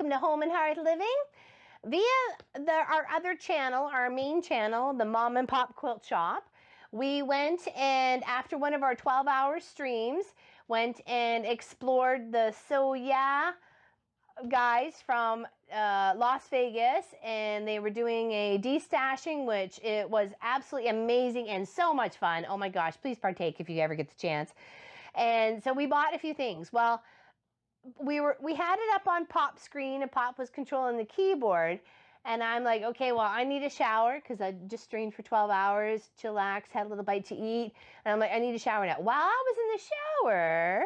welcome to Home and Hearth Living. Via our other channel, our main channel, the Mom and Pop Quilt Shop, we went and after one of our 12-hour streams, went and explored the SewYeah guys from Las Vegas, and they were doing a destashing, which it was absolutely amazing and so much fun. Oh my gosh, please partake if you ever get the chance. And so we bought a few things. Well, we had it up on Pop's screen, and Pop was controlling the keyboard, and I'm like, okay, well, I need a shower because I just streamed for 12 hours, chillax, had a little bite to eat, and I'm like, I need a shower now. While I was in the shower,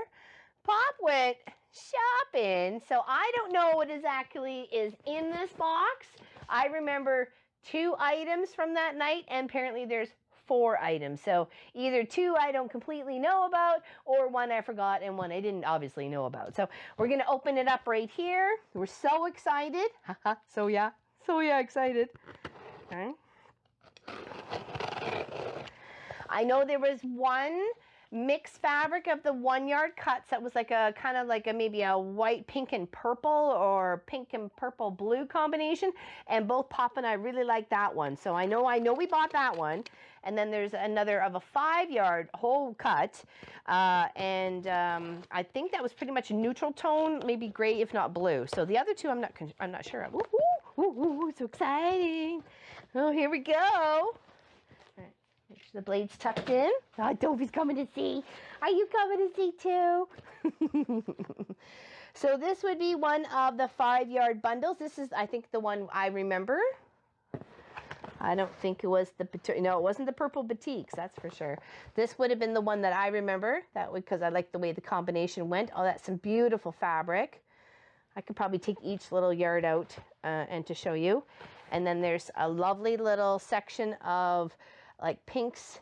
Pop went shopping, so I don't know what exactly is in this box. I remember 2 items from that night, and apparently there's 4 items. So either 2 I don't completely know about, or 1 I forgot and 1 I didn't obviously know about. So we're going to open it up right here. We're so excited. So yeah, excited. Okay. I know there was 1 mixed fabric of the 1-yard cuts that was like a kind of like a maybe a white, pink, and purple, or pink and purple blue combination, and both Pop and I really like that one. So I know we bought that one. And then there's another of a 5-yard whole cut, and I think that was pretty much a neutral tone, maybe gray if not blue. So the other 2 I'm not sure of. Ooh, so exciting! Oh, here we go. Make sure the blade's tucked in. Oh, Dovey's coming to see. Are you coming to see too? So this would be one of the 5-yard bundles. This is, I think, the one I remember. I don't think it was no, it wasn't the purple batiks, that's for sure. This would have been the one that I remember. That would, because I like the way the combination went. Oh, that's some beautiful fabric. I could probably take each little yard out and to show you. And then there's a lovely little section of like pinks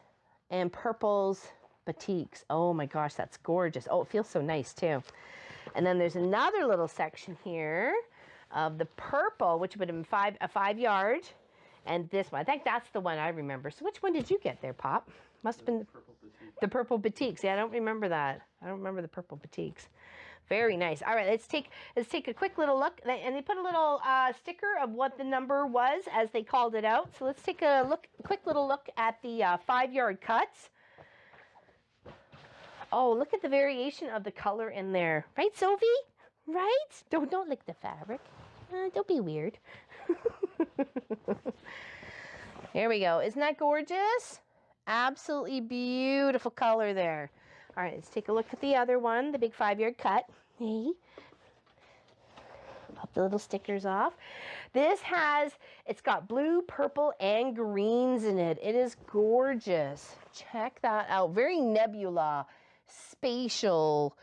and purples batiks. Oh my gosh, that's gorgeous. Oh, it feels so nice too. And then there's another little section here of the purple, which would have been a 5-yard. And this one, I think that's the one I remember. So which one did you get there, Pop? Must have been the purple batiks. Yeah, I don't remember that. I don't remember the purple batiks. Very nice. All right, let's take a quick little look. And they put a little sticker of what the number was as they called it out. So let's take a quick little look at the 5-yard cuts. Oh, look at the variation of the color in there. Right, Sophie? Right? Don't lick the fabric. Don't be weird. Here we go. Isn't that gorgeous? Absolutely beautiful color there. All right, let's take a look at the other one, the big 5-yard cut. Hey. Pop the little stickers off. It's got blue, purple, and greens in it. It is gorgeous. Check that out. Very nebula, spatial.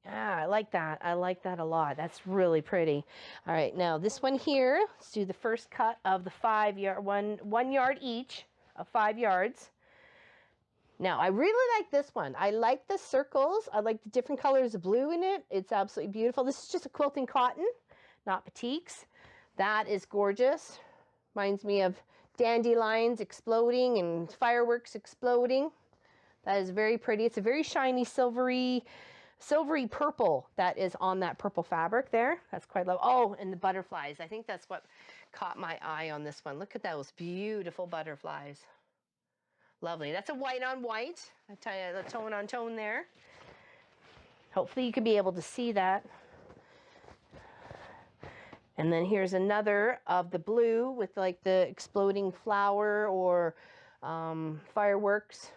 Yeah, I like that. I like that a lot. That's really pretty. All right, now this one here, let's do the first cut of the 5-yard, one yard each of 5 yards. Now, I really like this one. I like the circles. I like the different colors of blue in it. It's absolutely beautiful. This is just a quilting cotton, not batiks. That is gorgeous. Reminds me of dandelions exploding and fireworks exploding. That is very pretty. It's a very shiny, silvery purple that is on that purple fabric there. That's quite lovely. Oh, and the butterflies. I think that's what caught my eye on this one. Look at those beautiful butterflies. Lovely. That's a white on white. I tell you, the tone on tone there. Hopefully you can be able to see that. And then here's another of the blue with like the exploding flower or fireworks.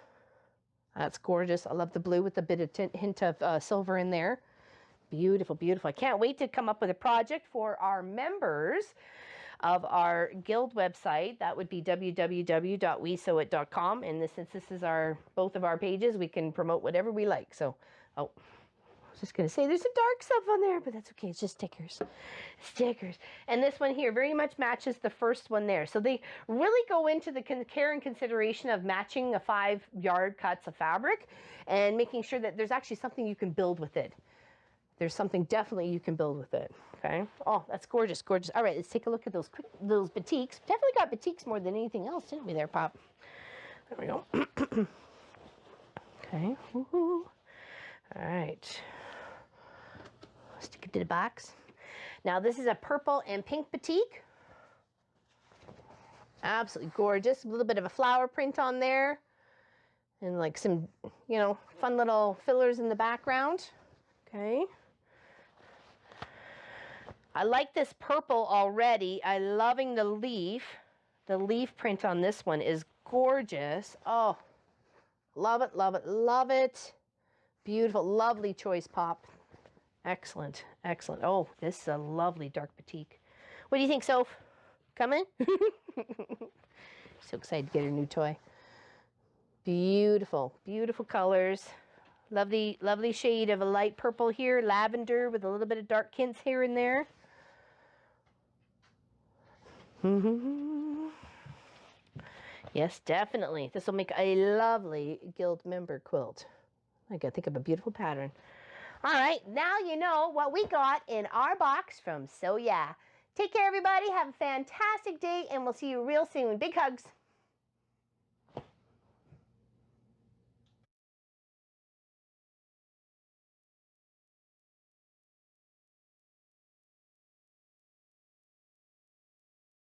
That's gorgeous. I love the blue with a bit of hint of silver in there. Beautiful, beautiful. I can't wait to come up with a project for our members of our guild website. That would be www.wesewit.com. And since this is both of our pages, we can promote whatever we like. So, oh, I was just going to say there's some dark stuff on there, but that's okay. It's just stickers. Stickers. And this one here very much matches the first one there. So they really go into the care and consideration of matching a 5-yard cuts of fabric and making sure that there's actually something you can build with it. There's something definitely you can build with it. Okay. Oh, that's gorgeous, gorgeous. All right, let's take a look at those batiks. Definitely got batiks more than anything else, didn't we there, Pop? There we go. Okay. Woohoo. All right. Stick it to the box. Now this is a purple and pink batik. Absolutely gorgeous. A little bit of a flower print on there. And like some, you know, fun little fillers in the background. Okay. I like this purple already. I'm loving the leaf. The leaf print on this one is gorgeous. Oh, love it, love it, love it. Beautiful, lovely choice, Pop. Excellent, excellent. Oh, this is a lovely dark batik. What do you think, Soph? Coming? So excited to get her new toy. Beautiful, beautiful colors. Lovely, lovely shade of a light purple here, lavender with a little bit of dark hints here and there. Yes, definitely. This will make a lovely guild member quilt. I gotta think of a beautiful pattern. All right, now you know what we got in our box from SewYeah. Take care, everybody. Have a fantastic day, and we'll see you real soon. Big hugs.